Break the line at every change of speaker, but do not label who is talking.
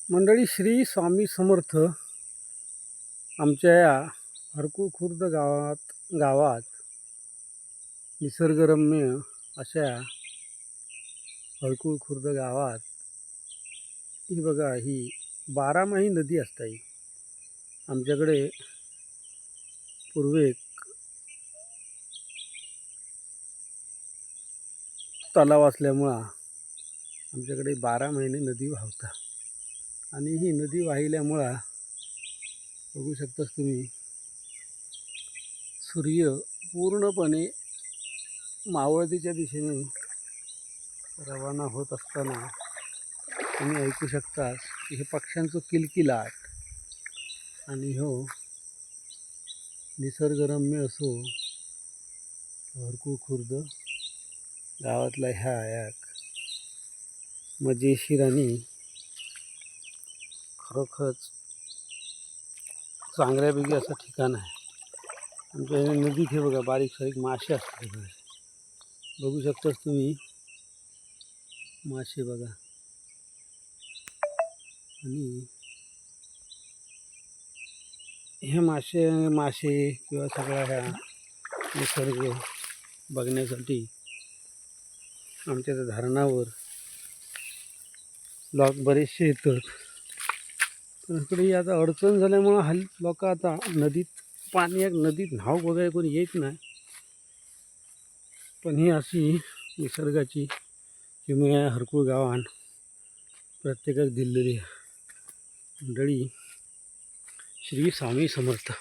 मंडळी, श्री स्वामी समर्थ. आमच्या या हरकुळ खुर्द गावात निसर्गरम्य अशा हरकुळ खुर्द गावात ही बघा, ही बारामाही नदी असते. आमच्याकडे पूर्वेक तलाव असल्यामुळं आमच्याकडे 12 महिने नदी वाहता. आणि ही नदी वाहिल्यामुळं बघू शकताच तुम्ही, सूर्य पूर्णपणे मावळतीच्या दिशेने रवाना होत असताना तुम्ही ऐकू शकता की हे पक्ष्यांचं किलकिलाट आणि हो निसर्गरम्य असो हरकुळ खुर्द गावातला ह्या एक मजेशीर आणि खरोखरच चांगल्यापैकी असं ठिकाण आहे. आमच्या नदीत हे बघा बारीक सारीक मासे असतात. बघू शकताच तुम्ही, मासे बघा. आणि हे मासे किंवा सगळ्या ह्या निसर्ग बघण्यासाठी आमच्या धरणावर लोक बरेचसे येतात. पण इकडे आता अडचण झाल्यामुळं लोक आता नदीत नदीत न्हाव बघायला कोणी येत नाही. पण ही अशी निसर्गाची किमया हरकुळ गावान प्रत्येकाक दिलेली आहे. मंडळी, श्री स्वामी समर्थ.